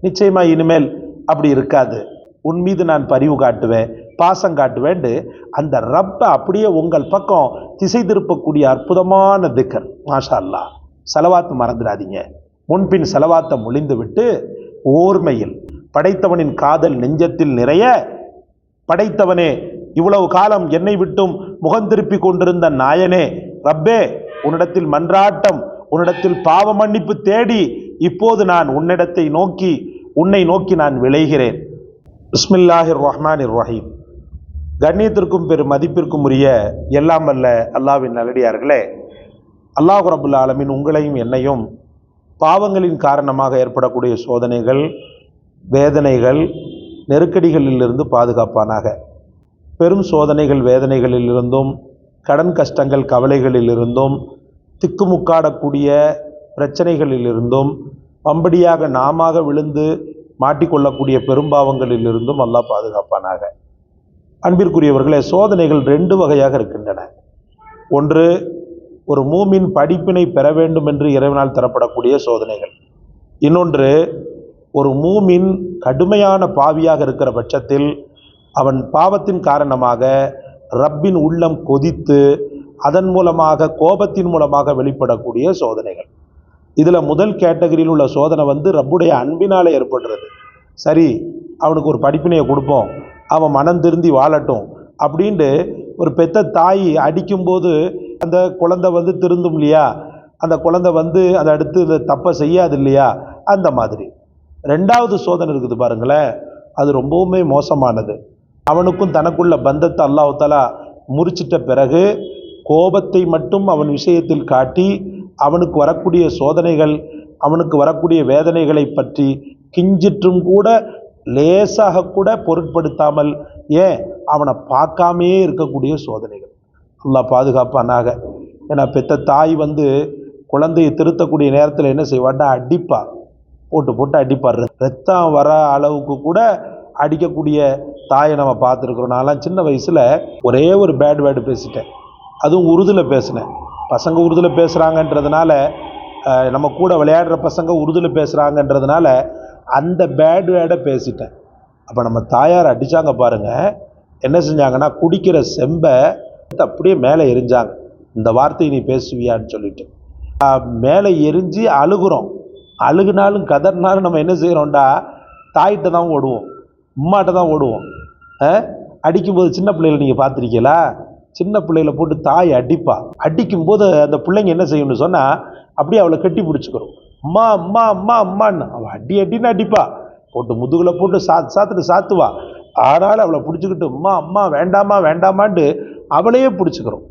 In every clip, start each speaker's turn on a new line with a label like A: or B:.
A: நிச்சயமா இனிமேல் அப்படி இருக்காது, உன் மீது நான் பரிவு காட்டுவேன், பாசம் காட்டுவேன். அந்த ரப்பை அப்படியே உங்கள் பக்கம் திசை திருப்பக்கூடிய அற்புதமான திக்கர். மாஷா அல்லாஹ். செலவாத்து மறந்துடாதீங்க. முன்பின் செலவாத்தை மொழிந்து விட்டு ஓர்மையில் படைத்தவனின் காதல் நெஞ்சத்தில் நிறைய, படைத்தவனே இவ்வளவு காலம் என்னை விட்டும் முகம் திருப்பி கொண்டிருந்த நாயனே ரப்பே, உன்னிடத்தில் மன்றாட்டம், உன்னிடத்தில் பாவ மன்னிப்பு தேடி இப்போது நான் உன்னை நோக்கி நான் விளைகிறேன். பிஸ்மில்லாஹிர் ரஹ்மானிர் ரஹீம். கண்ணியத்திற்கும் பெரும் மதிப்பிற்கும் உரிய எல்லாம் வல்ல அல்லாஹ்வின் நல்லடியார்களே, அல்லாஹ் ரப்புல் ஆலமீன் உங்களையும் என்னையும் பாவங்களின் காரணமாக ஏற்படக்கூடிய சோதனைகள், வேதனைகள், நெருக்கடிகளிலிருந்து பாதுகாப்பானாக. பெரும் சோதனைகள் வேதனைகளிலிருந்தும், கடன் கஷ்டங்கள் கவலைகளிலிருந்தும், திக்குமுக்காடக்கூடிய பிரச்சனைகளிலிருந்தும், வம்படியாக நாம விழுந்து மாட்டிக்கொள்ளக்கூடிய பெரும்பாவங்களிலிருந்தும் அல்லாஹ் பாதுகாப்பானாக. அன்பிற்குரியவர்களே, சோதனைகள் 2 வகையாக இருக்கின்றன. ஒன்று, ஒரு மூமின் படிப்பினை பெற வேண்டும் என்று இறைவனால் தரப்படக்கூடிய சோதனைகள். இன்னொன்று, ஒரு மூமின் கடுமையான பாவியாக இருக்கிற பட்சத்தில் அவன் பாவத்தின் காரணமாக ரப்பின் உள்ளம் கொதித்து அதன் மூலமாக கோபத்தின் மூலமாக வெளிப்படக்கூடிய சோதனைகள். இதில் முதல் கேட்டகரியில் உள்ள சோதனை ரப்புடைய அன்பினால் ஏற்படுறது. சரி, அவனுக்கு ஒரு படிப்பினையை கொடுப்போம், அவன் மனம் திருந்தி வாழட்டும் அப்படின்ட்டு ஒரு பெத்த தாய் அடிக்கும்போது அந்த குழந்தை திருந்தும் இல்லையா, அந்த குழந்தை அதை அடுத்து இந்த தப்பை செய்யாது இல்லையா, அந்த மாதிரி. 2வது சோதனை இருக்குது பாருங்களேன், அது ரொம்பவுமே மோசமானது. அவனுக்கும் தனக்குள்ள பந்தத்தை அல்லாஹ் தஆலா முறிச்சிட்ட பிறகு கோபத்தை மட்டும் அவன் விஷயத்தில் காட்டி அவனுக்கு வரக்கூடிய சோதனைகள், அவனுக்கு வரக்கூடிய வேதனைகளை பற்றி கிஞ்சிற்றும் கூட லேசாக கூட பொருட்படுத்தாமல் ஏன் அவனை பார்க்காமே இருக்கக்கூடிய சோதனைகள். அல்லாஹ் பாதுகாப்பானாக. ஏன்னா பெத்த தாய் குழந்தையை திருத்தக்கூடிய நேரத்தில் என்ன செய்வான்னா அடிப்பா, போட்டு அடிப்பார். ரத்தம் வர அளவுக்கு கூட அடிக்கக்கூடிய தாயை நம்ம பார்த்துருக்குறோம். நான்லாம் சின்ன வயசில் ஒரே ஒரு பேட் வேர்டு பேசிட்டேன், அதுவும் உருதுல பேசினேன். பசங்க உருதுல பேசுகிறாங்கன்றதுனால, நம்ம கூட விளையாடுற பசங்க உருதுல பேசுகிறாங்கன்றதுனால அந்த பேட் வேர்டை பேசிட்டேன். அப்போ நம்ம தாயார் அடித்தாங்க பாருங்கள், என்ன செஞ்சாங்கன்னா குடிக்கிற செம்பை அப்படியே மேலே எரிஞ்சாங்க. இந்த வார்த்தையை நீ பேசுவியான்னு சொல்லிட்டு மேலே எரிஞ்சு அழுகுறோம். அழுகுனாலும் கதறினாலும் நம்ம என்ன செய்கிறோம்டா, தாயிட்ட தான் ஓடுவோம், உம்மாட்ட தான் ஓடுவோம். அடிக்கும்போது சின்ன பிள்ளைகளை நீங்கள் பார்த்துருக்கீங்களா? சின்ன பிள்ளைகளை போட்டு தாய் அடிப்பா. அடிக்கும்போது அந்த பிள்ளைங்க என்ன செய்யணும்னு சொன்னால் அப்படியே அவளை கட்டி பிடிச்சிக்கிறோம். அம்மா அம்மா அம்மா அம்மான்னு அவள் அடின்னு அடிப்பா, போட்டு முதுகில் போட்டு சாத்துவா. ஆனாலும் அவளை பிடிச்சிக்கிட்டு அம்மா அம்மா வேண்டாமா வேண்டாமான்ட்டு அவளையே பிடிச்சிக்கிறோம்.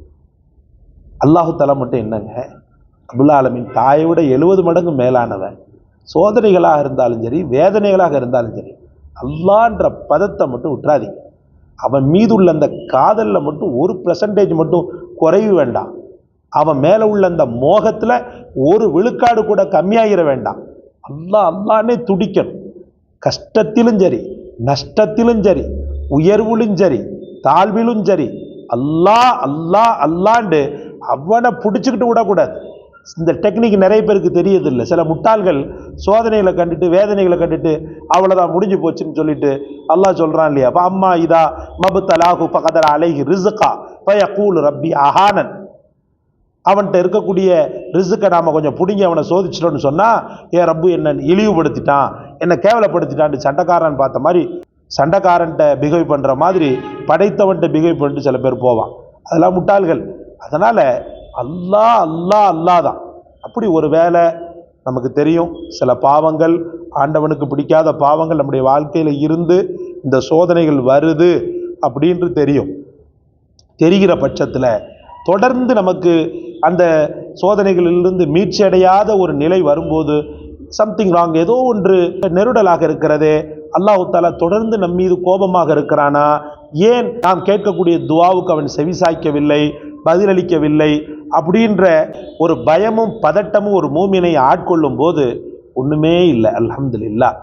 A: அல்லாஹு தஆலா மட்டும் என்னங்க, ரப்புல் ஆலமீன் தாயை விட 70 மடங்கு மேலானவன். சோதனைகளாக இருந்தாலும் சரி, வேதனைகளாக இருந்தாலும் சரி, அல்லான்ற பதத்தை மட்டும் விட்டுறாதீங்க. அவன் மீது உள்ள அந்த காதலில் மட்டும் 1% மட்டும் குறைவு வேண்டாம். அவன் மேலே உள்ள அந்த மோகத்தில் 1 விழுக்காடு கூட கம்மியாகிற வேண்டாம். அல்லாஹ்னே துடிக்கணும். கஷ்டத்திலும் சரி, நஷ்டத்திலும் சரி, உயர்விலும் சரி, தாழ்விலும் சரி, அல்லாஹ் அல்லாஹ் அல்லாண்டு அவனை பிடிச்சிக்கிட்டு விடக்கூடாது. இந்த டெக்னிக் நிறைய பேருக்கு தெரியதில்லை. சில முட்டாள்கள் சோதனைகளை கண்டுட்டு வேதனைகளை கண்டுட்டு அவ்வளோதான் முடிஞ்சு போச்சுன்னு சொல்லிட்டு அல்லாஹ் சொல்கிறான் இல்லையா, அப்போ அம்மா இதா மபுத்தலாஹு ஃபகதர் அலைஹி ரிஸ்கா ஃபயகூல் ரப்பி அஹானன். அவன்கிட்ட இருக்கக்கூடிய ரிஸ்கை நாம் கொஞ்சம் பிடிங்கி அவனை சோதிச்சிட்டோன்னு சொன்னால், ஏன் ரப்பு என்ன இழிவுபடுத்திட்டான், என்னை கேவலப்படுத்திட்டான்னு சண்டைக்காரன் பார்த்த மாதிரி, சண்டைக்காரன்ட்ட பிஹேவ் பண்ணுற மாதிரி படைத்தவன்கிட்ட பிஹேவ் பண்ணிட்டு சில பேர் போவான். அதெல்லாம் முட்டாள்கள். அதனால் அல்லாஹ் அல்லாஹ் அல்லாஹ் தான். அப்படி ஒரு வேளை நமக்கு தெரியும் சில பாவங்கள், ஆண்டவனுக்கு பிடிக்காத பாவங்கள் நம்முடைய வாழ்க்கையில் இருந்து இந்த சோதனைகள் வருது அப்படின்று தெரிகிற பட்சத்தில் தொடர்ந்து நமக்கு அந்த சோதனைகளிலிருந்து மீட்சி அடையாத ஒரு நிலை வரும்போது சம்திங் ராங், ஏதோ ஒன்று நெருடலாக இருக்கிறதே, அல்லாஹ் தஆலா தொடர்ந்து நம் மீது கோபமாக இருக்கிறானா, ஏன் நாம் கேட்கக்கூடிய துஆவுக்கு அவன் செவிசாய்க்கவில்லை, பதிலளிக்கவில்லை அப்படின்ற ஒரு பயமும் பதட்டமும் ஒரு மூமினை ஆட்கொள்ளும் போது ஒன்றுமே இல்லை. அல்ஹம்துலில்லாஹ்.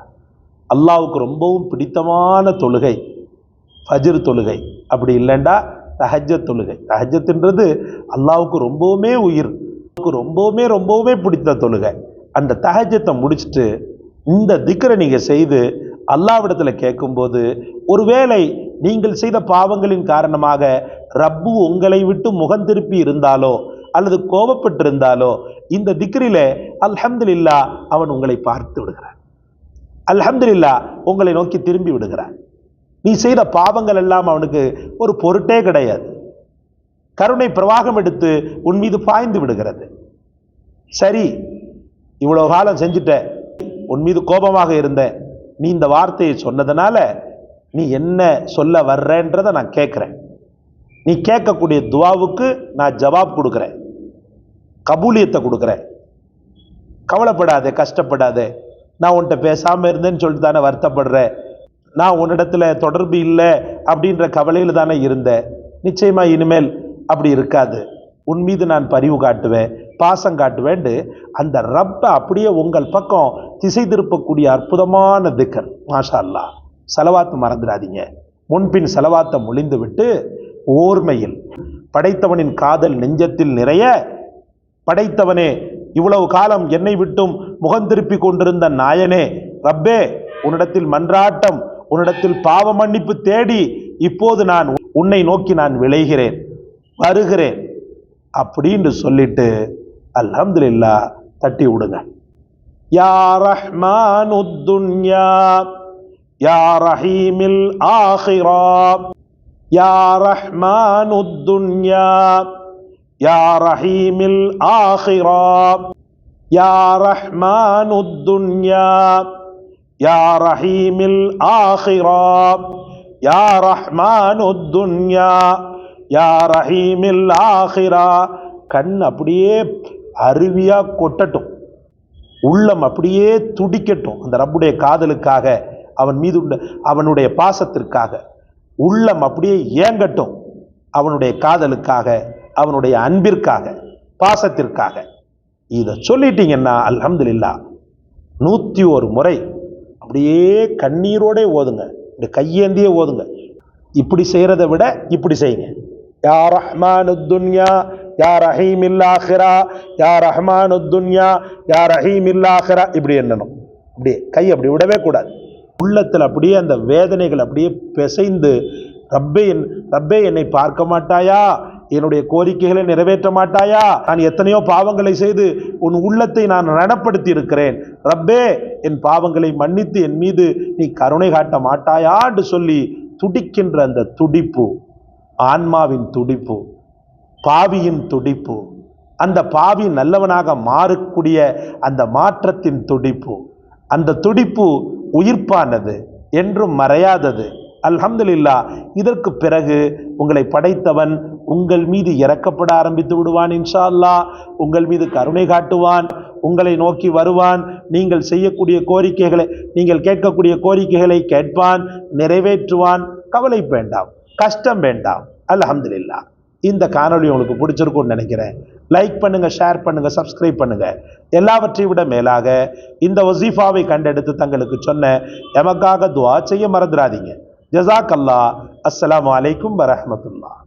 A: அல்லாஹ்வுக்கு ரொம்பவும் பிடித்தமான தொழுகை ஃபஜ்ர் தொழுகை, அப்படி இல்லைண்டா தஹஜ்ஜத் தொழுகை. தஹஜ்ஜத்ன்றது அல்லாஹ்வுக்கு ரொம்பவுமே உயிர், ரொம்பவுமே பிடித்த தொழுகை. அந்த தஹஜ்ஜத்தை முடிச்சுட்டு இந்த திக்ரை நீங்க செய்து அல்லாஹ்விடத்துல கேட்கும்போது, ஒருவேளை நீங்கள் செய்த பாவங்களின் காரணமாக ரப்பு உங்களை விட்டு முகம் திருப்பி இருந்தாலோ அல்லது கோபப்பட்டிருந்தாலோ, இந்த திக்ரிலே அல்ஹம்துலில்லாஹ் அவன் உங்களை பார்த்து விடுகிறான். அல்ஹம்துலில்லாஹ் உங்களை நோக்கி திரும்பி விடுகிறான். நீ செய்த பாவங்கள் எல்லாம் அவனுக்கு ஒரு பொருட்டே கிடையாது. கருணை பிரவாகம் எடுத்து உன் மீது பாய்ந்து விடுகிறது. சரி, இவ்வளவு காலம் செஞ்சுட்ட, உன் மீது கோபமாக இருந்த, நீ இந்த வார்த்தையை சொன்னதுனால நீ என்ன சொல்ல வர்றன்றதை நான் கேட்கிறேன். நீ கேட்கக்கூடிய துவாவுக்கு நான் ஜவாப் கொடுக்கிறேன், கபூலியத்தை கொடுக்கிறேன். கவலைப்படாதே, கஷ்டப்படாதே. நான் உன்கிட்ட பேசாம இருந்தேன்னு சொல்லிட்டு தானே வருத்தப்படுறேன். நான் உன்னிடத்துல தொடர்பு இல்லை அப்படின்ற கவலையில் தானே இருந்தேன். நிச்சயமா இனிமேல் அப்படி இருக்காது. உன் மீது நான் பரிவு காட்டுவேன், பாசம் காட்டுவேன். அந்த ரப்ப அப்படியே உங்கள் பக்கம் திசை திருப்பக்கூடிய அற்புதமான திக்கர். மாஷா அல்லாஹ். சலவாத்து மறந்துடாதீங்க. முன்பின் சலவாத்தை மொழிந்து விட்டு ஓர்மையில் படைத்தவனின் காதல் நெஞ்சத்தில் நிறைய, படைத்தவனே இவ்வளவு காலம் என்னை விட்டும் முகம் திருப்பி கொண்டிருந்த நாயனே, ரப்பே உன்னிடத்தில் மன்றாட்டம், உன்னிடத்தில் பாவ மன்னிப்பு தேடி இப்போது நான் உன்னை நோக்கி நான் விளைகிறேன், வருகிறேன் அப்படின்னு சொல்லிட்டு அல்ஹம்துலில்லாஹ் தட்டி விடுங்க. யா ரஹ்மானுத் துன்யா யா ரஹீமில் ஆகிரா, யா ரஹ்மானுத் துன்யா யா ரஹீமில் ஆகிரா, யா ரஹ்மானுத் துன்யா யா ரஹீமில் ஆகிரா, யா ரஹ்மானுத் துன்யா யா ரஹீமில் ஆகிரா. கண் அப்படியே அருவியா கொட்டட்டும், உள்ளம் அப்படியே துடிக்கட்டும். அந்த ரப்புடைய காதலுக்காக, அவன் மீது உள்ள அவனுடைய பாசத்திற்காக உள்ளம் அப்படியே ஏங்கட்டும். அவனுடைய காதலுக்காக, அவனுடைய அன்பிற்காக, பாசத்திற்காக. இதை சொல்லிட்டீங்கன்னா அல்ஹம்துலில்லாஹ் 101 முறை அப்படியே கண்ணீரோட ஓதுங்க, இந்த கையேந்தியே ஓதுங்க. இப்படி செய்யறதை விட இப்படி செய்யுங்க. யா ரஹ்மானுத் துன்யா யா ரஹீமில் ஆகிரா, யா ரஹ்மானுத் துன்யா யா ரஹீமில் ஆகிரா. இப்படி எண்ணணும். அப்படியே கை அப்படி விடவே கூடாது. உள்ளத்தில் அப்படியே அந்த வேதனைகள் அப்படியே பிசைந்து, ரப்பே என்னை பார்க்க மாட்டாயா, என்னுடைய கோரிக்கைகளை நிறைவேற்ற மாட்டாயா, நான் எத்தனையோ பாவங்களை செய்து உன் உள்ளத்தை நான் ரணப்படுத்தி இருக்கிறேன், ரப்பே என் பாவங்களை மன்னித்து என் மீது நீ கருணை காட்ட மாட்டாயா என்று சொல்லி துடிக்கின்ற அந்த துடிப்பு, ஆன்மாவின் துடிப்பு, பாவியின் துடிப்பு, அந்த பாவி நல்லவனாக மாறக்கூடிய அந்த மாற்றத்தின் துடிப்பு, அந்த துடிப்பு உயிர்ப்பானது, என்றும் மறையாதது. அல்ஹம்துலில்லாஹ். இதற்கு பிறகு உங்களை படைத்தவன் உங்கள் மீது இறக்கப்பட ஆரம்பித்து விடுவான். இன்ஷா அல்லாஹ் உங்கள் மீது கருணை காட்டுவான், உங்களை நோக்கி வருவான். நீங்கள் செய்யக்கூடிய கோரிக்கைகளை, நீங்கள் கேட்கக்கூடிய கோரிக்கைகளை கேட்பான், நிறைவேற்றுவான். கவலை வேண்டாம், கஷ்டம் வேண்டாம். அல்ஹம்துலில்லாஹ். இந்த காணொளி உங்களுக்கு பிடிச்சிருக்கும்னு நினைக்கிறேன். லைக் பண்ணுங்க, ஷேர் பண்ணுங்க, சப்ஸ்கிரைப் பண்ணுங்க. எல்லாவற்றையும் விட மேலாக இந்த வசீஃபாவை கண்டெடுத்து தங்களுக்கு சொன்ன எமக்காக துஆ செய்ய மறந்துடாதீங்க. ஜஸாக் அல்லாஹ். அஸ்ஸலாமு அலைக்கும் வரஹ்மத்துல்லாஹ்.